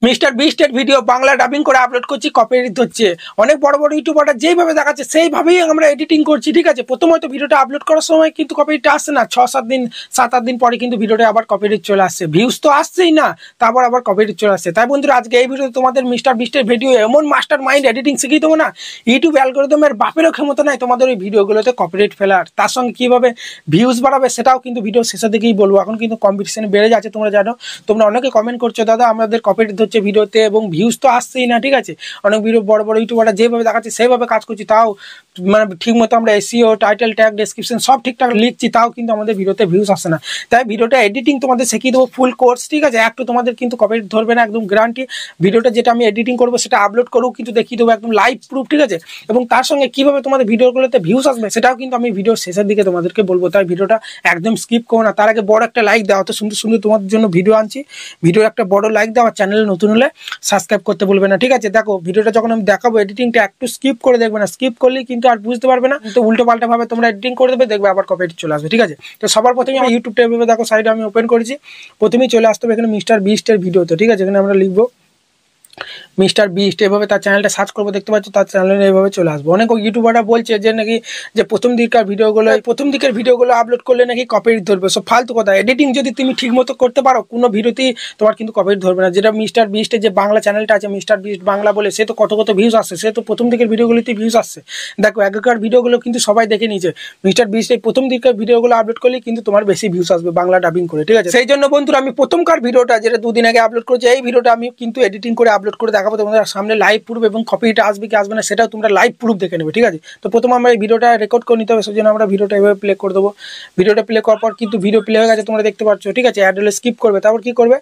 Mister বিস্টের video Bangla dubbing করে upload করছি, copyright হচ্ছে। অনেক বড় বড় ইউটিউবাররা যেইভাবে দেখাচ্ছে সেইভাবেই আমরা এডিটিং করছি, ঠিক আছে। প্রথমত ভিডিওটা আপলোড করার সময় কিন্তু কপিরাইট আসছে না, 7-8 দিন পরে কিন্তু ভিডিওটা আবার কপিরাইট চলে আসছে। ভিউজ তো আসছেই না, তারপর আবার কপিরাইট চলে আসছে। তাই বন্ধুরা, আজকে এই ভিডিওতে তোমাদের মিস্টার বিস্টের ভিডিও এমন মাস্টার মাইন্ড এডিটিং শিখিয়ে দেবো না, ইউটিউব অ্যালগরিদমের বাপেরও ক্ষমতা নাই তোমাদের ওই ভিডিওগুলোতে কপিরাইট ফেলার। তার সঙ্গে কিভাবে ভিউজ বাড়াবে সেটাও কিন্তু ভিডিও শেষের দিকেই বলবো। এখন কিন্তু কম্পিটিশন বেড়ে যাচ্ছে, তোমরা জানো। তোমরা অনেকে কমেন্ট করছো, দাদা আমাদের কপিরাইট হচ্ছে ভিডিওতে এবং ভিউজ তো আসছেই না, ঠিক আছে। অনেক ভিডিও বড় বড় ইউটিউবাররা যেভাবে দেখাচ্ছে সেইভাবে কাজ করছি, তাও মানে ঠিক মতো আমরা এসইও, টাইটেল, ট্যাগ, ডেসক্রিপশন সব ঠিকঠাক লিখছি, তাও কিন্তু আমাদের ভিডিওতে ভিউজ আসে না। তাই ভিডিওটা এডিটিং তোমাদের শিখিয়ে দেবো, ফুল কোর্স, ঠিক আছে। একটু তোমাদের কিন্তু কপিরাইট ধরবে না, একদম গ্যারান্টি। ভিডিওটা যেটা আমি এডিটিং করবো সেটা আপলোড করবো, কিন্তু দেখিয়ে দেবো একদম লাইভ প্রুফ, ঠিক আছে। এবং তার সঙ্গে কিভাবে তোমাদের ভিডিওগুলোতে ভিউজ আসবে সেটাও কিন্তু আমি ভিডিও শেষের দিকে তোমাদেরকে বলবো। তাই ভিডিওটা একদম স্কিপ করো না। তার আগে বড় একটা লাইক দাও, অত সুন্দর সুন্দর তোমাদের জন্য ভিডিও আনছি। ভিডিও একটা বড় লাইক দাও, আর চ্যানেলে নতুন হলে সাবস্ক্রাইব করতে বলবে না, ঠিক আছে। দেখো ভিডিওটা যখন আমি দেখাবো এডিটিংটা একটু স্কিপ করে দেখবে না, স্কিপ করলেই কিন্তু আর বুঝতে পারবে না। তো উল্টো পাল্টা ভাবে তোমরা এডিটিং করে দেবে, দেখবে আবার কপিরাইট চলে আসবে, ঠিক আছে। তো সবার প্রথমে আমি ইউটিউব টেবিলে দেখো সাইডে আমি ওপেন করেছি, প্রথমেই চলে আসতে হবে এখানে মিস্টার বিস্টের ভিডিওতে, ঠিক আছে। এখানে আমরা লিখবো মিস্টার বিস্ট, এভাবে তার চ্যানেলটা সার্চ করবো, দেখতে পাচ্ছ তার চ্যানেলে এইভাবে চলে আসবো। অনেক ইউটিউবাররা বলছে যে নাকি যে প্রথম দিকের ভিডিওগুলো আপলোড করলে নাকি কপিরাইট ধরবে, সব ফালতু কথা। এডিটিং যদি তুমি ঠিক মতো করতে পারো, কোনো ভিডিওতেই তোমার কিন্তু কপিরাইট ধরবে না। যেটা মিস্টার বিস্টের যে বাংলা চ্যানেলটা আছে, মিস্টার বিস্ট বাংলা বলে, সে তো কত ভিউজ আসছে, সে তো প্রথম দিকের ভিডিওগুলিতে ভিউজ আসছে। দেখো আগেকার ভিডিওগুলো কিন্তু সবাই দেখে নিয়েছে, মিস্টার বিস্টের প্রথম দিকের ভিডিওগুলো আপলোড করলে কিন্তু তোমার বেশি ভিউজ আসবে বাংলা ডাবিং করে, ঠিক আছে। সেই জন্য বন্ধুরা, আমি প্রথমকার ভিডিওটা যেটা 2 দিন আগে আপলোড করেছি, এই ভিডিওটা আমি কিন্তু এডিটিং করে আপলোড করে দেখাবো তোমাদের সামনে লাইভ প্রুফ, এবং কপিরাইট আসবে কি আসবে না সেটাও তোমরা লাইভ প্রুফ দেখে নেবে, ঠিক আছে। তো প্রথমে আমরা এই ভিডিওটা রেকর্ড করে নিতে হবে, সেই জন্য আমরা ভিডিওটা এভাবে প্লে করে দেবো। ভিডিওটা প্লে করার পর কিন্তু ভিডিও প্লে হয়ে গেছে, তোমরা দেখতে পাচ্ছ, ঠিক আছে। অ্যাড হলে স্কিপ করবে। তারপর কি করবে,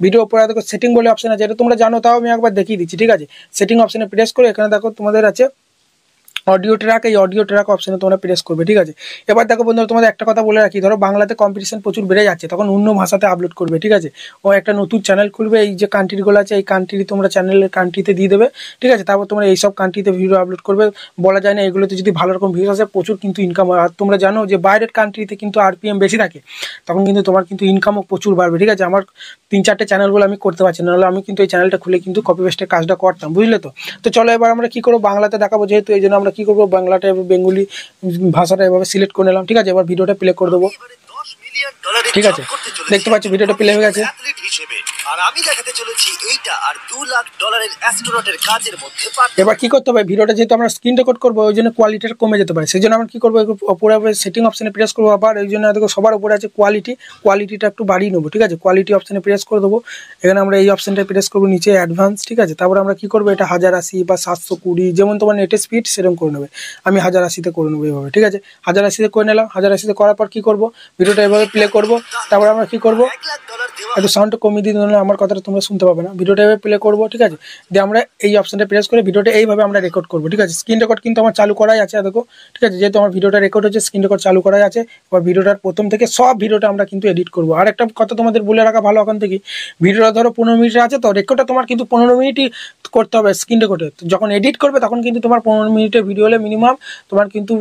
ভিডিও উপরে দেখো সেটিং বলে অপশন আছে, এটা তোমরা জানো, তাও আমি একবার দেখিয়ে দিচ্ছি, ঠিক আছে। সেটিং অপশনে প্রেস করে এখানে দেখো তোমাদের আছে অডিও ট্র্যাক, এই অডিও ট্র্যাক অপশনে তোমরা প্রেস করবে, ঠিক আছে। এবার দেখো বন্ধুরা, তোমাদের একটা কথা বলে রাখি, ধরো বাংলাতে কম্পিটিশন প্রচুর বেড়ে যাচ্ছে, তখন অন্য ভাষাতে আপলোড করবে, ঠিক আছে। ও একটা নতুন চ্যানেল খুলবে, এই যে কান্ট্রিগুলো আছে এই কান্ট্রি তোমরা চ্যানেলের কান্ট্রিতে দিয়ে দেবে, ঠিক আছে। তারপর তোমরা এইসব কান্ট্রিতে ভিডিও আপলোড করবে। বলা যায় না, এগুলোতে যদি ভালো রকম ভিউজ আসে প্রচুর কিন্তু ইনকাম হয়। আর তোমরা জানো যে বাইরের কান্ট্রিতে কিন্তু আরপিএম বেশি থাকে, তখন কিন্তু তোমার কিন্তু ইনকামও প্রচুর বাড়বে, ঠিক আছে। আমার 3-4টে চ্যানেলগুলো আমি করতে পারছি না, নাহলে আমি কিন্তু এই চ্যানেলটা খুলে কিন্তু কপি পেস্টের কাজটা করতাম, বুঝলে তো। তো চলো এবার আমরা কি করবো, বাংলাতে দেখাবো যেহেতু, এই জন্য আমরা কি করবো, বাংলাটা বেঙ্গলি ভাষাটা এভাবে সিলেক্ট করে নিলাম, ঠিক আছে। এবার ভিডিওটা প্লে করে দেবো, ঠিক আছে। দেখতে পাচ্ছ ভিডিওটা প্লে হয়ে গেছে। আর আমি দেখাতে চলেছি এইটা আর $2 লাখ অ্যাস্ট্রোনটের কাজের মধ্যে। এবার কি করতে হবে, ভিডিওটা যেহেতু আমরা স্ক্রিন রেকর্ড করবো, ওই জন্য কোয়ালিটিটা কমে যেতে পারে, সেই জন্য আমরা কি করবো, উপরে সেটিং অপশনে প্রেস করবো। আবার এই জন্য দেখো সবার উপরে আছে কোয়ালিটিটা একটু বাড়িয়ে নেবো, ঠিক আছে। কোয়ালিটি অপশনে প্রেস করে দেবো। এখানে আমরা এই অপশনটা প্রেস করবো, নিচে অ্যাডভান্স, ঠিক আছে। তারপর আমরা কি করবো, এটা 1080 বা 720, যেমন তোমার নেটের স্পিড সেরকম করে নেবে। আমি 1080-তে করে নেবো এভাবে, ঠিক আছে। 1080-তে করে নিলাম। 1080-তে করার পর কি করবো, ভিডিওটা এভাবে প্লে করবো। তারপর আমরা কি করবো, একটু সাউন্ডটা কমিয়ে দিয়ে দিলে আমার কথাটা তোমরা শুনতে পাবে না। ভিডিওটা এভাবে প্লে করবো, ঠিক আছে। দিয়ে আমরা এই অপশনটা প্রেস করে ভিডিওটা এইভাবে আমরা রেকর্ড করবো, ঠিক আছে। স্ক্রিন রেকর্ড কিন্তু আমার চালু করাই আছে, দেখো, ঠিক আছে। যেহেতু আমার ভিডিওটা রেকর্ড হচ্ছে, স্ক্রিন রেকর্ড চালু করাই আছে। এবার ভিডিওটার প্রথম থেকে সব ভিডিওটা আমরা কিন্তু এডিট করবো। আর একটা কথা তোমাদের বলে রাখা ভালো, এখন থেকে ভিডিওটা ধরো 15 মিনিটের আছে, তো রেকর্ডটা তোমার কিন্তু 15 মিনিটই করতে হবে স্ক্রিন রেকর্ডে। যখন এডিট করবে তখন কিন্তু তোমার 15 মিনিটের ভিডিও হলে মিনিমাম তোমার কিন্তু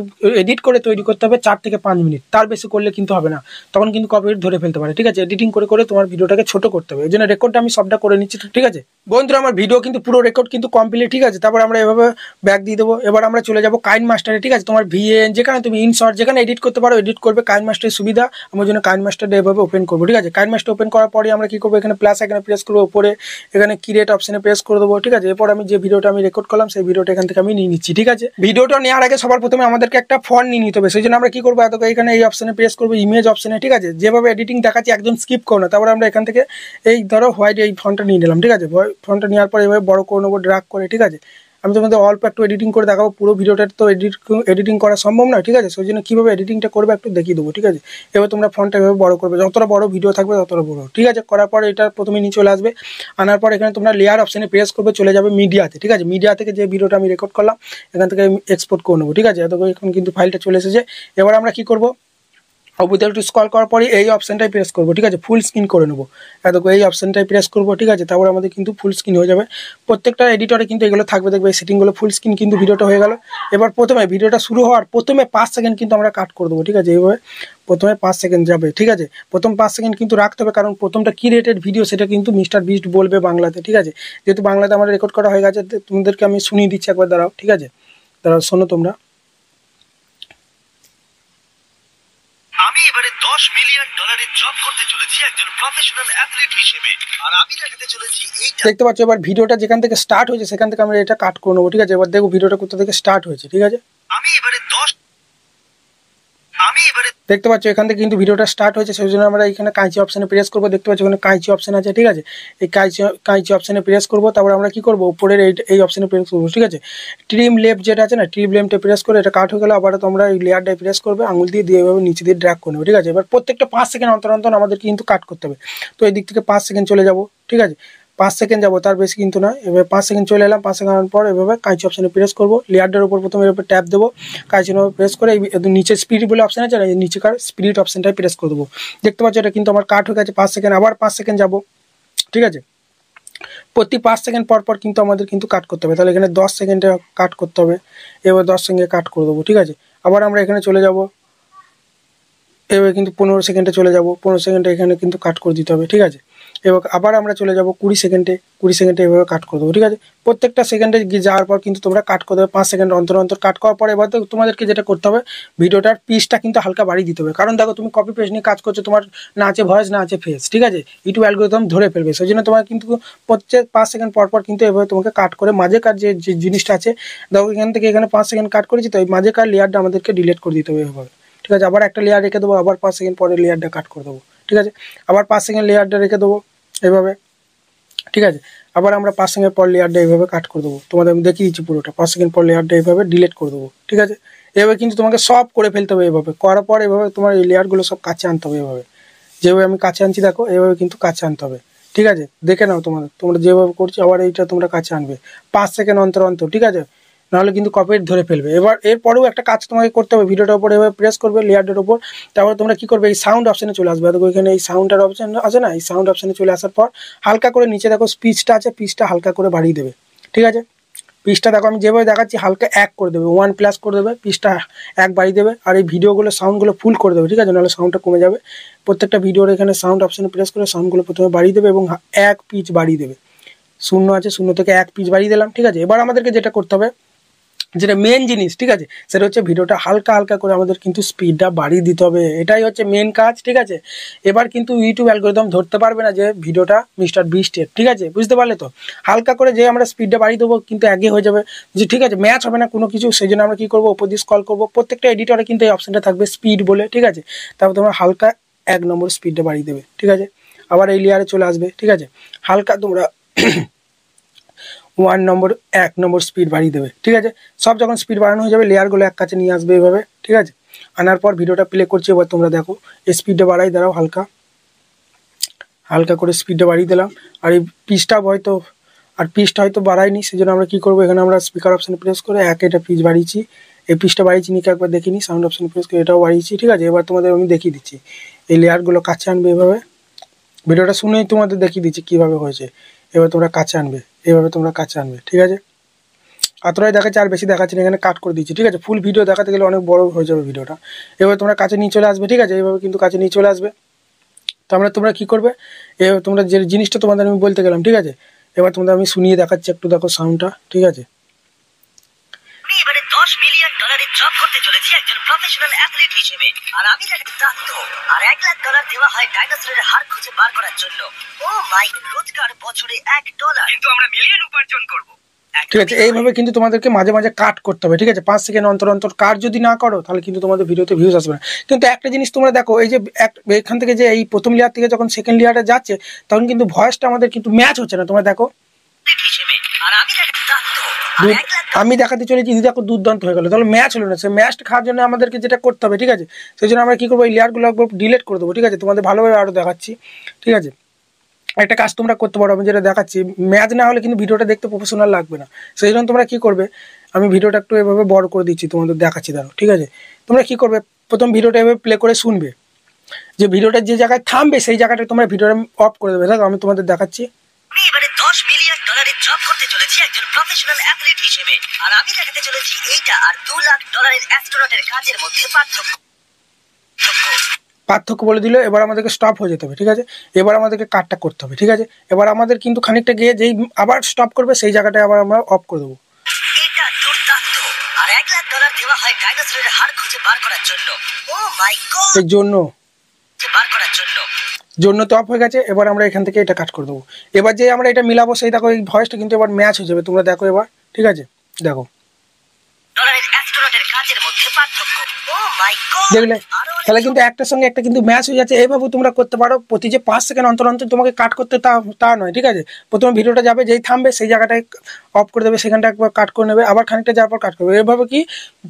এডিট করে তৈরি করতে হবে 4 থেকে 5 মিনিট, তার বেশি করলে কিন্তু হবে না, তখন কিন্তু কপিরাইট ধরে ফেলতে পারে, ঠিক আছে। এডিটিং করে করে তোমার ভিডিওটাকে ছোট করতে হবে, এই জন্য রেকর্ডটা আমি সবটা করে নিচ্ছি, ঠিক আছে। বন্ধুরা, আমার ভিডিও কিন্তু পুরো রেকর্ড কিন্তু কমপ্লিট, ঠিক আছে। তারপর আমরা এভাবে ব্যাক দিয়ে দেবো। এবার আমরা চলে যাবো কাইন মাস্টারে, ঠিক আছে। তোমার ভিএন যেখানে তুমি ইনশর্ট যেখানে এডিট করতে পারো এডিট করবে, কাইন মাস্টারের সুবিধা। আমার জন্য কাইন মাস্টারটা এভাবে ওপেন করবো, ঠিক আছে। কাইন মাস্টার ওপেন করার পরে আমরা কি করবো, এখানে প্লাস এখানে প্রেস করবো, উপরে এখানে ক্রিয়েট অপশনে প্রেস করে দেবো, ঠিক আছে। এরপর আমি যে ভিডিওটা আমি রেকর্ড করলাম সেই ভিডিওটা এখান থেকে আমি নিয়ে নিচ্ছি, ঠিক আছে। ভিডিওটা নেওয়ার আগে সবার প্রথমে আমাদেরকে একটা ফন্ট নিয়ে নিতে হবে, সেই জন্য আমরা কি করবো, এখানে এই অপশনে প্রেস করবো, ইমেজ অপশনে, ঠিক আছে। যেভাবে এডিটিং দেখাচ্ছি একদম স্কিপ করো না। তারপর আমরা এখান থেকে এই ধরো হোয়াইট এই ফন্টটা নিয়ে নিলাম, ঠিক আছে। ফন্টটা নেওয়ার পর এভাবে বড় করে নেবো, ড্র্যাগ করে, ঠিক আছে। আমি তোমাদের অল্প একটু এডিটিং করে দেখাবো, পুরো ভিডিওটা তো এডিটিং করা সম্ভব নয়, ঠিক আছে। সেই জন্য কীভাবে এডিটিংটা করবে একটু দেখিয়ে দেবো, ঠিক আছে। এবার তোমরা ফন্টটা এভাবে বড় করবে, যতটা বড় ভিডিও থাকবে ততটা বড়, ঠিক আছে। করার পর এটা প্রথমে নিয়ে চলে আসবে, আনার পর এখানে তোমরা লেয়ার অপশানে প্রেস করবে, চলে যাবে মিডিয়াতে, ঠিক আছে। মিডিয়া থেকে যে ভিডিওটা আমি রেকর্ড করলাম এখান থেকে এক্সপোর্ট করে নেবো, ঠিক আছে। এখন কিন্তু ফাইলটা চলে এসেছে। এবার আমরা কী করবো, উপরে একটু স্ক্রল করার পরে এই অপশনটাই প্রেস করবো, ঠিক আছে। ফুল স্ক্রিন করে নেবো, দেখো এই অপশনটাই প্রেস করবো, ঠিক আছে। তারপর আমাদের কিন্তু ফুল স্ক্রিন হয়ে যাবে। প্রত্যেকটা এডিটরে কিন্তু এগুলো থাকবে, দেখবে এই সেটিংগুলো ফুল স্ক্রিন কিন্তু ভিডিওটা হয়ে গেল। এবার প্রথমে ভিডিওটা শুরু হওয়ার প্রথমে 5 সেকেন্ড কিন্তু আমরা কাট করে দেবো, ঠিক আছে। এইভাবে প্রথমে 5 সেকেন্ড যাবে, ঠিক আছে। প্রথম 5 সেকেন্ড কিন্তু রাখতে হবে, কারণ প্রথমটা কি রেটেড ভিডিও সেটা কিন্তু মিস্টার বিস্ট বলবে বাংলাতে, ঠিক আছে। যেহেতু বাংলাতে আমার রেকর্ড করা হয়ে গেছে, তোমাদেরকে আমি শুনিয়ে দিচ্ছি একবার, দাঁড়াও, ঠিক আছে, দাঁড়াও, শোনো তোমরা। আমি এবারে 10 মিলিয়ন ডলারের জব করতে চলেছি একজন প্রফেশনাল অ্যাথলিট হিসেবে, আর আমি দেখাতে চলেছি এইটা। দেখতে পাচ্ছ এবার ভিডিওটা যেখান থেকে স্টার্ট হয়েছে সেখান থেকে আমরা এটা কাট করে নেবো, ঠিক আছে। এবার দেখো ভিডিওটা কোথা থেকে স্টার্ট হয়েছে, ঠিক আছে। আমি এবারে দেখতে পাচ্ছ এখান থেকে কিন্তু ভিডিওটা স্টার্ট হয়েছে, সেই জন্য আমরা এখানে কাঁচি অপশানে প্রেস করবো। দেখতে পাচ্ছ এখানে কাঁচি অপশান আছে, ঠিক আছে। এই কাঁচি অপশানে প্রেস করবো, তারপর আমরা কি করবো, উপরের এই অপশানে প্রেস করবো, ঠিক আছে। ট্রিম লেফট যেটা আছে না, ট্রিম লেফটে প্রেস করে এটা কাট হয়ে গেলে আবার তোমরা এই লেয়ারটায় প্রেস করবে, আঙুল দিয়ে এভাবে নিচে দিয়ে ড্র্যাগ করে নেবে, ঠিক আছে। এবার প্রত্যেকটা 5 সেকেন্ড অন্তর অন্তর আমাদের কিন্তু কাট করতে হবে। তো এই দিক থেকে 5 সেকেন্ড চলে যাবো, ঠিক আছে, 5 সেকেন্ড যাবো, তার বেশি কিন্তু না। এবার 5 সেকেন্ড চলে এলাম, 5 সেকেন্ড পর এভাবে কাঁচি অপশানে প্রেস করবো, লেয়ারটার উপর প্রথমে এভাবে ট্যাপ দেবো, কাঁচি প্রেস করে এই নিচে স্পিড বলে অপশান আছে না, এই নিচেকার স্পিড অপশানটাই প্রেস করে দেবো। দেখতে পাচ্ছ এটা কিন্তু আমার কাট হয়ে গেছে 5 সেকেন্ড। আবার 5 সেকেন্ড যাবো, ঠিক আছে। প্রতি 5 সেকেন্ড পর পর কিন্তু আমাদের কিন্তু কাট করতে হবে, তাহলে এখানে 10 সেকেন্ডে কাট করতে হবে। এবার 10 সেকেন্ডে কাট করে দেবো, ঠিক আছে। আবার আমরা এখানে চলে যাব, এবার কিন্তু 15 সেকেন্ডে চলে যাব, 15 সেকেন্ডে এখানে কিন্তু কাট করে দিতে হবে, ঠিক আছে। এবার আবার আমরা চলে যাব 20 সেকেন্ডে, 20 সেকেন্ডে এভাবে কাট করে দেবো, ঠিক আছে। প্রত্যেকটা সেকেন্ডে গিয়ে যাওয়ার পর কিন্তু তোমরা কাট করে দেবে 5 সেকেন্ড অন্তর অন্তর। কাট করার পর এবার তোমাদেরকে যেটা করতে হবে, ভিডিওটার পিচটা কিন্তু হালকা বাড়িয়ে দিতে হবে, কারণ দেখো তুমি কপি পেস্ট নিয়ে কাজ করছো, তোমার না আছে ভয়েস না আছে ফেস, ঠিক আছে। ইউটিউব অ্যালগরিদম ধরে ফেলবে, সেই জন্য তোমার কিন্তু প্রত্যেক 5 সেকেন্ড পর পর কিন্তু এভাবে তোমাকে কাট করে মাঝেকার যে জিনিসটা আছে, দেখো এখান থেকে এখানে 5 সেকেন্ড কাট করেছি, তো এই মাঝেকার লেয়ারটা আমাদেরকে ডিলিট করে দিতে হবে এভাবে, ঠিক আছে। আবার একটা লেয়ার রেখে দেবো, আবার 5 সেকেন্ড পরে লেয়ারটা কাট করে দেবো, ঠিক আছে। আবার 5 সেকেন্ড লেয়ারটা রেখে দেবো এভাবে, ঠিক আছে। আবার আমরা 5 সেকেন্ড পর লেয়ারটা এইভাবে কাট করে দেবো, তোমাদের আমি দেখিয়ে দিচ্ছি পুরোটা। 5 সেকেন্ড পর লেয়ারটা এইভাবে ডিলিট করে দেবো, ঠিক আছে। এভাবে কিন্তু তোমাকে সব করে ফেলতে হবে, এভাবে করার পর এভাবে তোমার এই লেয়ারগুলো সব কাছে আনতে হবে, এভাবে যেভাবে আমি কাছে আনছি দেখো, এভাবে কিন্তু কাছে আনতে হবে, ঠিক আছে। দেখে নাও তোমরা যেভাবে করছো, আবার এইটা তোমরা কাছে আনবে 5 সেকেন্ড অন্তর অন্তর, ঠিক আছে, নাহলে কিন্তু কপিরাইট ধরে ফেলবে। এবার এরপরেও একটা কাজ তোমাকে করতে হবে, ভিডিওটার উপর এভাবে প্রেস করবে লেয়ারটার উপর, তারপরে তোমরা কি করবে, এই সাউন্ড অপশানে চলে আসবে। দেখো এখানে এই সাউন্ডের অপশান আছে না, এই সাউন্ড অপশানে চলে আসার পর হালকা করে নিচে দেখো স্পিচটা আছে, পিচটা হালকা করে বাড়িয়ে দেবে, ঠিক আছে। পিচটা দেখো আমি যেভাবে দেখাচ্ছি হালকা 1 করে দেবে, 1+ করে দেবে, পিচটা 1 বাড়িয়ে দেবে, আর এই ভিডিওগুলো সাউন্ডগুলো ফুল করে দেবে, ঠিক আছে, নাহলে সাউন্ডটা কমে যাবে। প্রত্যেকটা ভিডিওর এখানে সাউন্ড অপশানে প্রেস করে সাউন্ডগুলো প্রথমে বাড়িয়ে দেবে এবং 1 পিচ বাড়িয়ে দেবে, 0 আছে 0 থেকে 1 পিচ বাড়িয়ে দিলাম, ঠিক আছে। এবার আমাদেরকে যেটা করতে হবে, যেটা মেন জিনিস, ঠিক আছে, সেটা হচ্ছে ভিডিওটা হালকা হালকা করে আমাদের কিন্তু স্পিডটা বাড়িয়ে দিতে হবে, এটাই হচ্ছে মেন কাজ, ঠিক আছে। এবার কিন্তু ইউটিউব অ্যালগরিদম ধরতে পারবে না যে ভিডিওটা মিস্টার বিস্টের, ঠিক আছে, বুঝতে পারলে তো। হালকা করে যে আমরা স্পিডটা বাড়িয়ে দেবো কিন্তু আগে হয়ে যাবে যে, ঠিক আছে, ম্যাচ হবে না কোনো কিছু, সেই জন্য আমরা কী করবো, উপর দিয়ে স্ক্রল করবো, প্রত্যেকটা এডিটরে কিন্তু এই অপশানটা থাকবে স্পিড বলে, ঠিক আছে। তারপর তোমরা হালকা 1 নম্বর স্পিডটা বাড়িয়ে দেবে, ঠিক আছে। আবার এই লেয়ারে চলে আসবে, ঠিক আছে, হালকা তোমরা 1 নম্বর স্পিড বাড়িয়ে দেবে, ঠিক আছে। সব যখন স্পিড বাড়ানো হয়ে যাবে লেয়ারগুলো এক কাছে নিয়ে আসবে এভাবে, ঠিক আছে। আনার পর ভিডিওটা প্লে করছি, এবার তোমরা দেখো এই স্পিডটা বাড়াই দাঁড়াও, হালকা হালকা করে স্পিডটা বাড়িয়ে দিলাম। আর এই পিচটা হয়তো বাড়াইনি, সেই জন্য আমরা কী করবো, এখানে আমরা স্পিকার অপশানে প্রেস করে এটা পিচ বাড়িয়েছি, এই পিচটা বাড়িয়েছি নিকে একবার দেখিনি, সাউন্ড অপশানে প্রেস করে এটাও বাড়িয়েছি, ঠিক আছে। এবার তোমাদের আমি দেখিয়ে দিচ্ছি এই লেয়ারগুলো কাছে আনবে এভাবে, ভিডিওটা শুনেই তোমাদের দেখিয়ে দিচ্ছি কীভাবে হয়েছে। এবার তোমরা কাছে আনবে, এভাবে তোমরা কাছে আনবে, ঠিক আছে। এতটাই দেখাচ্ছে, আর বেশি দেখাচ্ছি না, এখানে কাট করে দিচ্ছি, ঠিক আছে। ফুল ভিডিও দেখাতে গেলে অনেক বড় হয়ে যাবে ভিডিওটা। এবার তোমরা কাছে নিয়ে চলে আসবে, ঠিক আছে, এইভাবে কিন্তু কাছে নিয়ে চলে আসবে। তারপরে তোমরা কী করবে, এবার তোমরা যে জিনিসটা তোমাদের আমি বলতে গেলাম, ঠিক আছে, এবার তোমাদের আমি শুনিয়ে দেখাচ্ছি, একটু দেখো সাউন্ডটা, ঠিক আছে। আমি এবারে 10 মিলিয়ন ডলারের জব করতে চলেছি একজন প্রফেশনাল অ্যাথলিট হিসেবে, আর আমি দেখাতে প্রাপ্ত, আর $1,00,000 দেওয়া হয় ডাইনোসরের হাড় খুঁজে বার করার জন্য। ও মাই, রোজগার বছরে $1, কিন্তু আমরা মিলিয়ন উপার্জন করব, ঠিক আছে। এইভাবে কিন্তু তোমাদেরকে মাঝে মাঝে কাট করতে হবে, ঠিক আছে। 5 সেকেন্ড অন্তর অন্তর কাট যদি না করো তাহলে কিন্তু তোমাদের ভিডিওতে ভিউজ আসবে না। কিন্তু একটা জিনিস তোমরা দেখো, এই যে এখান থেকে যে এই প্রথম লেয়ার থেকে যখন সেকেন্ড লেয়ারে যাচ্ছে, তখন কিন্তু ভয়েসটা আমাদের কিন্তু ম্যাচ হচ্ছে না, তোমরা দেখো। আমি দেখাতে চলেছি, দেখো দুর্দান্ত হয়ে গেল, তাহলে ম্যাচ হলো না। সে ম্যাচটা খাওয়ার জন্য আমাদেরকে যেটা করতে হবে, ঠিক আছে, সেই জন্য আমরা কী করবো, এই লেয়ারগুলো একবার ডিলিট করে দেবো, ঠিক আছে। তোমাদের ভালোভাবে আরও দেখাচ্ছি, ঠিক আছে। একটা কাজ তোমরা করতে পারো, আমি যেটা দেখাচ্ছি, ম্যাচ না হলে কিন্তু ভিডিওটা দেখতে প্রফেশনাল লাগবে না। সেই জন্য তোমরা কী করবে, আমি ভিডিওটা একটু এভাবে বড় করে দিচ্ছি, তোমাদের দেখাচ্ছি, দাঁড়ো, ঠিক আছে। তোমরা কী করবে, প্রথম ভিডিওটা এভাবে প্লে করে শুনবে, যে ভিডিওটা যে জায়গায় থামবে সেই জায়গাটা তোমরা ভিডিওটা অফ করে দেবে। দেখো আমি তোমাদের দেখাচ্ছি। আমি এবারে 10 মিলিয়ন ডলারের জব করতে চলেছি একজন প্রফেশনাল অ্যাথলিট হিসেবে, আর আমি দেখাতে চলেছি এইটা আর $2 লাখ অ্যাস্ট্রোনটের কাজের মধ্যে পার্থক্য। পার্থক্য বলে দিল। এবার আমাদেরকে স্টপ হয়ে যেতে হবে, ঠিক আছে। এবার আমাদেরকে কাটটা করতে হবে, ঠিক আছে। এবার আমাদের কিন্তু খানিকটা গিয়ে যেই আবার স্টপ করবে সেই জায়গাটায় আবার আমরা অফ করে দেবো। এটা দুর্দান্ত। আর $1,00,000 দেওয়া হয় ডাইনোসরের হাড় খুঁজে বার করার জন্য। ও মাই গড, এর জন্য বার করার জন্য তো অফ হয়ে গেছে। এবার আমরা এখান থেকে এটা কাট করে দেবো। এবার যে আমরা এটা মিলাবো সেই দেখো এই ভয়েসটা কিন্তু এবার ম্যাচ হয়ে যাবে, তোমরা দেখো এবার, ঠিক আছে। দেখো ডলারের অ্যাস্ট্রোনটের কাজের মধ্যে পার্থক্য। ও মাই গড, দেখলে, তাহলে কিন্তু একটার সঙ্গে একটা কিন্তু ম্যাচ হয়ে যাচ্ছে। এইভাবে তোমরা করতে পারো। প্রতি যে 5 সেকেন্ড অন্তর অন্তর তোমাকে কাট করতে তা নয়, ঠিক আছে। প্রথমে ভিডিওটা যাবে, যেই থামবে সেই জায়গাটায় অফ করে দেবে, সেখানটা একবার কাট করে নেবে, আবার খানিকটা যাওয়ার পর কাট করবে। এভাবে কি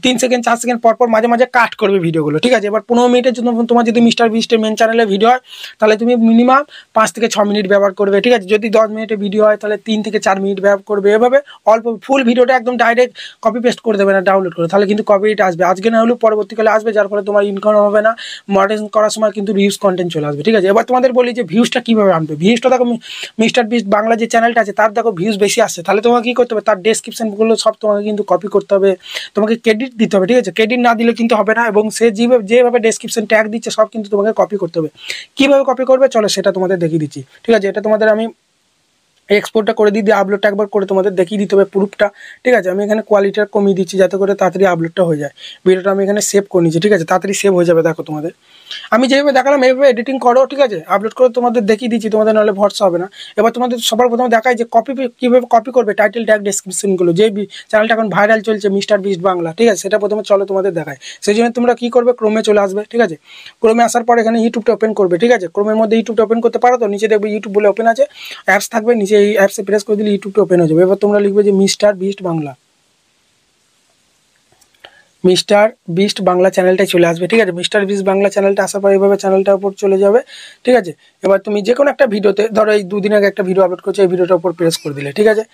3 সেকেন্ড 4 সেকেন্ড পর পর মাঝে মাঝে কাট করবে ভিডিওগুলো, ঠিক আছে। এবার 15 মিনিটের জন্য তোমার যদি মিস্টার বিস্টের মেন চ্যানেলে ভিডিও হয় তাহলে তুমি মিনিমাম 5 থেকে 6 মিনিট ব্যবহার করবে, ঠিক আছে। যদি 10 মিনিটের ভিডিও হয় তাহলে 3 থেকে 4 মিনিট ব্যবহার করবে। এভাবে অল্প ফুল ভিডিওটা একদম ডাইরেক্ট কপি পেস্ট করে দেবে না, ডাউনলোড করে, তাহলে কিন্তু কপিরাইট আসবে। আজকে না হলেও পরবর্তীকালে আসবে, যার ফলে তোমার ইনকাম হবে না। মনিটাইজ করার সময় কিন্তু রিউজ কন্টেন্ট চলে আসবে, ঠিক আছে। এবার তোমাদের বলি যে ভিউজটা কীভাবে আনবে। ভিউজটা দেখো মিস্টার বিস্ট বাংলা যে চ্যানেলটা আছে তার দেখো ভিউজ বেশি আসছে, তাহলে তোমাকে কী করতে হবে, তার ডেসক্রিপশনগুলো সব তোমাকে কিন্তু কপি করতে হবে, তোমাকে ক্রেডিট দিতে হবে, ঠিক আছে। ক্রেডিট না দিলে কিন্তু হবে না, এবং সে যেভাবে ডেসক্রিপশন ট্যাগ দিচ্ছে সব কিন্তু তোমাকে কপি করতে হবে। কীভাবে কপি করবে চলো সেটা তোমাদের দেখিয়ে দিচ্ছি, ঠিক আছে। এটা তোমাদের আমি এক্সপোর্টটা করে দিয়ে আপলোডটা একবার করে তোমাদের দেখিয়ে দিতে হবে প্রুফটা, ঠিক আছে। আমি এখানে কোয়ালিটিটা কমিয়ে দিচ্ছি যাতে করে তাড়াতাড়ি আপলোডটা হয়ে যায়। ভিডিওটা আমি এখানে সেভ করে নিচ্ছি, ঠিক আছে, তাড়াতাড়ি সেভ হয়ে যাবে। দেখো তোমাদের আমি যেভাবে দেখালাম এইভাবে এডিটিং করো, ঠিক আছে। আপলোড করে তোমাদের দেখিয়ে দিচ্ছি, তোমাদের নাহলে ভরসা হবে না। এবার তোমাদের সবার প্রথমে দেখায় যে কীভাবে কপি করবে টাইটেল ট্যাগ ডেসক্রিপশনগুলো। যে চ্যানেলটা এখন ভাইরাল চলছে মিস্টার বিস্ট বাংলা, ঠিক আছে, সেটা প্রথমে চলো তোমাদের দেখায়। সেই জন্য তোমরা কী করবে, ক্রোমে চলে আসবে, ঠিক আছে। ক্রোমে আসার পর এখানে ইউটিউবটা ওপেন করবে, ঠিক আছে। ক্রোমের মধ্যে ইউটিউবটা ওপেন করতে পারো তো, নিচে দেখবে ইউটিউব বলে ওপেন আছে, অ্যাপস থাকবে, নিচে এই অ্যাপসে প্রেস করে দিলে ইউটিউবটা ওপেন হয়ে যাবে। এবার তোমরা লিখবে যে Mr Beast Bangla, Mr Beast Bangla চ্যানেলটাই চলে আসবে, ঠিক আছে। মিস্টার বিস্ট বাংলা চ্যানেলটা আসার পর এইভাবে চ্যানেলটার উপর চলে যাবে, ঠিক আছে। এবার তুমি যে কোনো একটা ভিডিওতে, ধরো এই 2 দিন আগে একটা ভিডিও আপলোড করছে, এই ভিডিওটার উপর প্রেস করে দিলে, ঠিক আছে,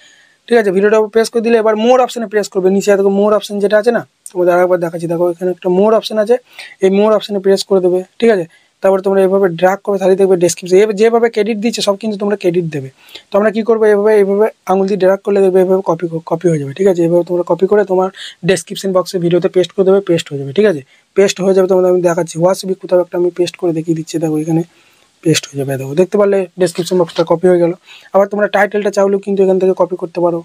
ঠিক আছে। ভিডিওটার উপর প্রেস করে দিলে এবার মোর অপশানে প্রেস করবে। নিচে দেখো মোর অপশান যেটা আছে না, তোমাদের আরেকবার দেখাচ্ছি, দেখো এখানে একটা মোর অপশান আছে, এই মোর অপশানে প্রেস করে দেবে, ঠিক আছে। তারপর তোমরা এভাবে ড্র্যাগ করে তাহলে দেখবে ডেসক্রিপশন যেভাবে ক্রেডিট দিচ্ছে সব কিন্তু তোমরা ক্রেডিট দেবে। তো আমরা কী করবো, এইভাবে আঙুল দিয়ে ড্র্যাগ করলে দেখবে এভাবে কপি হয়ে যাবে, ঠিক আছে। এভাবে তোমরা কপি করে তোমার ডেসক্রিপশন বক্সে ভিডিওতে পেস্ট করে দেবে, পেস্ট হয়ে যাবে, ঠিক আছে। পেস্ট হয়ে যাবে, তোমাদের আমি দেখাচ্ছি হোয়াটসঅ্যাপে কোথাও একটা আমি পেস্ট করে দেখিয়ে দিচ্ছি, দেখো এখানে পেস্ট হয়ে যাবে। দেখো দেখতে পারলে ডেসক্রিপশন বক্সটা কপি হয়ে গেল। আবার তোমরা টাইটেলটা চাইলেও কিন্তু এখান থেকে কপি করতে পারো,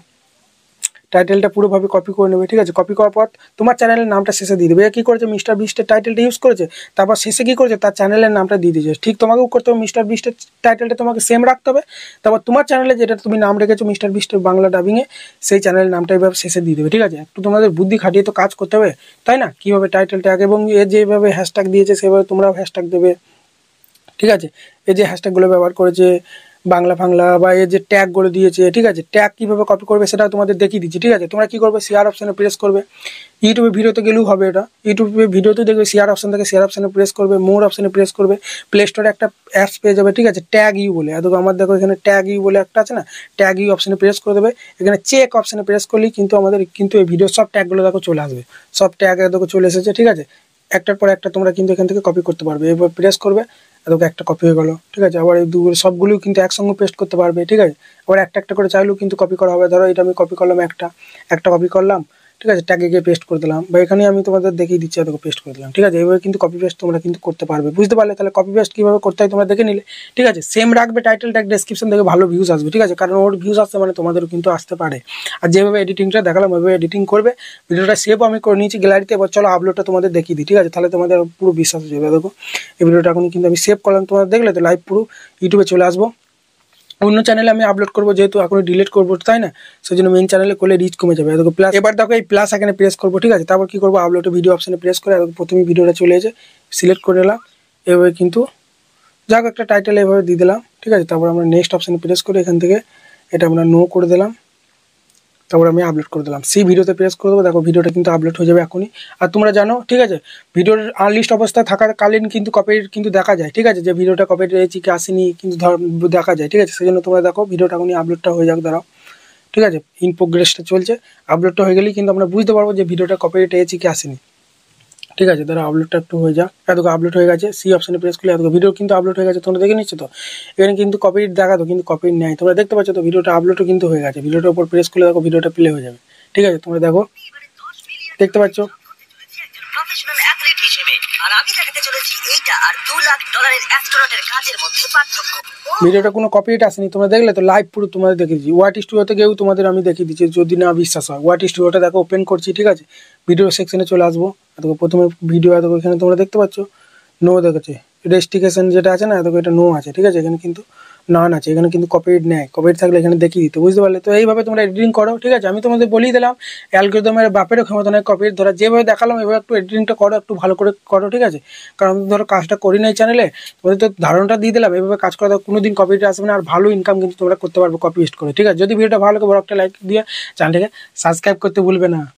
টাইটেলটা পুরোভাবে কপি করে নেবে, ঠিক আছে। কপি করার পর তোমার চ্যানেলের নামটা শেষে দিয়ে দেবে। কী করেছে, মিস্টার বিস্টের টাইটেলটা ইউজ করেছে, তারপর শেষে কী করেছে, তার চ্যানেলের নামটা দিয়ে দিয়েছে। ঠিক তোমাকেও করতে হবে, মিস্টার বিস্টের টাইটেলটা তোমাকে সেম রাখতে হবে। তারপর তোমার চ্যানেলে যেটা তুমি নাম রেখেছো মিস্টার বিস্টের বাংলা ডাবিংয়ে, সেই চ্যানেলের নামটা এভাবে শেষে দিয়ে দেবে, ঠিক আছে। একটু তোমাদের বুদ্ধি খাটিয়ে তো কাজ করতে হবে, তাই না। কীভাবে টাইটেল ট্যাগ এবং এ যেভাবে হ্যাশট্যাগ দিয়েছে সেভাবে তোমরাও হ্যাশট্যাগ দেবে, ঠিক আছে। এই যে হ্যাশট্যাগুলো ব্যবহার করেছে বাংলা ফাংলা বা এই যে ট্যাগগুলো দিয়েছে, ঠিক আছে, ট্যাগ কীভাবে কপি করবে সেটাও তোমাদের দেখিয়ে দিচ্ছি, ঠিক আছে। তোমরা কী করবে, শেয়ার অপশানে প্রেস করবে। ইউটিউবে ভিডিওতে গেলেও হবে, এটা ইউটিউবে ভিডিওতে দেখবে শেয়ার অপশান থেকে শেয়ার অপশানে প্রেস করবে, মোর অপশানে প্রেস করবে, প্লে স্টোরে একটা অ্যাপস পেয়ে যাবে, ঠিক আছে, ট্যাগ ইউ বলে। দেখো আমার দেখো এখানে ট্যাগ ইউ বলে একটা আছে না, ট্যাগ ইউ অপশানে প্রেস করে দেবে। এখানে চেক অপশানে প্রেস করলেই কিন্তু আমাদের কিন্তু এই ভিডিও সব ট্যাগগুলো দেখো চলে আসবে, সব ট্যাগ দেখো চলে এসেছে, ঠিক আছে। একটার পর একটা তোমরা কিন্তু এখান থেকে কপি করতে পারবে। এবার প্রেস করবে, এদিকে একটা কপি হয়ে গেল, ঠিক আছে। আবার এই দুগুলো সবগুলোও কিন্তু একসঙ্গে পেস্ট করতে পারবে, ঠিক আছে। আবার একটা একটা করে চাইলেও কিন্তু কপি করা হবে। ধরো এটা আমি কপি করলাম, একটা কপি করলাম, ঠিক আছে, ট্যাগে গিয়ে পেস্ট করে দিলাম, বা এখানে আমি তোমাদের দেখিয়ে দিচ্ছি, এদিকে পেস্ট করে দিলাম, ঠিক আছে। এইভাবে কিন্তু কপি পেস্ট তোমরা কিন্তু করতে পারবে, বুঝতে পারলে। তাহলে কপি পেস্ট কীভাবে করতে হয় তোমরা দেখে নিলে, ঠিক আছে। সেম রাখবে টাইটেল ট্যাগ ডেসক্রিপশন থেকে, ভালো ভিউজ আসবে, ঠিক আছে। কারণ ওর ভিউজ আসতে মানে তোমাদেরও কিন্তু আসতে পারে। আর যেভাবে এডিটিংটা দেখালাম ওইভাবে এডিটিং করবে। ভিডিওটা সেভও আমি করে নিয়েছি গ্যালারিতে। এবার চলো আপলোডটা তোমাদের দেখিয়ে দিই, ঠিক আছে, তাহলে তোমাদের পুরো বিশ্বাস হয়ে যাবে। দেখো এই ভিডিওটা এখন কিন্তু আমি সেভ করলাম, তোমরা দেখলে তো লাইভ পুরো ইউটিউবে চলে আসবো। অন্য চ্যানেলে আমি আপলোড করবো, যেহেতু এখন ডিলিট করবো, তাই না, সেই জন্য মেন চ্যানেলে করলে রিচ কমে যাবে। দেখো প্লাস, এবার দেখো এই প্লাস এখানে প্রেস করবো, ঠিক আছে। তারপর কী করবো, আপলোডে ভিডিও অপশানে প্রেস করে প্রথমে ভিডিওটা চলে এসে সিলেক্ট করে নিলাম। এভাবে কিন্তু যাক একটা টাইটেল এভাবে দিয়ে দিলাম, ঠিক আছে। তারপর আমরা নেক্সট অপশানে প্রেস করে এখান থেকে এটা আমরা নো করে দিলাম। তারপর আমি আপলোড করে দিলাম, সেই ভিডিওতে প্রেস করে দেবো। দেখো ভিডিওটা কিন্তু আপলোড হয়ে যাবে এখনই। আর তোমরা জানো, ঠিক আছে, ভিডিওর আনলিস্ট অবস্থায় থাকাকালীন কিন্তু কপিরাইট কিন্তু দেখা যায়, ঠিক আছে, যে ভিডিওটা কপিরাইট হয়েছে কি আসেনি কিন্তু দেখা যায়, ঠিক আছে। সেই জন্য তোমরা দেখো ভিডিওটা এখনই আপলোডটা হয়ে যাক, দাঁড়াও, ঠিক আছে। ইন প্রোগ্রেসটা চলছে, আপলোডটা হয়ে গেলেই কিন্তু আমরা বুঝতে পারবো যে ভিডিওটা কপিরাইট হয়েছে কি আসেনি, ঠিক আছে। ধরো আপলোডটা একটু হয়ে যাক, এতটুকু আপলোড হয়ে গেছে। সি অপশানে প্রেস করলে এতটুকু ভিডিও কিন্তু আপলোড হয়ে গেছে, তোমরা দেখে নিচ্ছ তো। এখানে কিন্তু কপিরাইট দেখাতো কিন্তু কপিরাইট নেই, তোমরা দেখতে পাচ্ছ তো। ভিডিওটা আপলোডও কিন্তু হয়ে গেছে, ভিডিওটার উপর প্রেস করলে দেখো ভিডিওটা প্লে হয়ে যাবে, ঠিক আছে। তোমরা দেখো দেখতে পাচ্ছ। প্রফেশনাল অ্যাথলিট হিসেবে আর আমি দেখাতে চলেছি এইটা আর $2 লাখ অ্যাস্ট্রোনটের কাজের মধ্যে পার্থক্য। ভিডিওটা কোনো কপিরাইট আসেনি, তোমরা দেখলে তো লাইভ পুরো তোমাদের দেখিয়ে দিচ্ছি। ওয়াট স্টুডিওতে গিয়েও তোমাদের আমি দেখিয়ে দিচ্ছি, যদি না বিশ্বাস হয়। ওয়াট স্টুডিওটা দেখো ওপেন করছি, ঠিক আছে, ভিডিও সেকশনে চলে আসবো। দেখো প্রথমে ভিডিও দেখো, এখানে তোমরা দেখতে পাচ্ছ নো দেখেছে, রেস্ট্রিকেশন যেটা আছে না, দেখো এটা নো আছে, ঠিক আছে, এখানে কিন্তু নান আছে, এখানে কিন্তু কপিরাইট নেয়। কপিরাইট থাকলে এখানে দেখিয়ে দিতে, বুঝতে পারলে? তো এইভাবে তোমরা এডিটিং করো, ঠিক আছে। আমি তোমাদের বলেই দিলাম, অ্যালগরিদমের বাপেরও ক্ষমতা নয় কপিরাইট ধরা। যেভাবে দেখালাম এভাবে একটু এডিটিংটা করো, একটু ভালো করে করো, ঠিক আছে। কারণ আমি ধরো কাজটা করি না এই চ্যানেলে, তোমাদের তো ধারণাটা দিয়ে দিলাম, এভাবে কাজ করা কোনোদিন কপিরাইট আসবে না, আর ভালো ইনকাম কিন্তু তোমরা করতে পারবে কপি পেস্ট করে, ঠিক আছে। যদি ভিডিওটা ভালো লাগে বড় একটা লাইক দিয়ে চ্যানেলটাকে সাবস্ক্রাইব করতে ভুলবে না।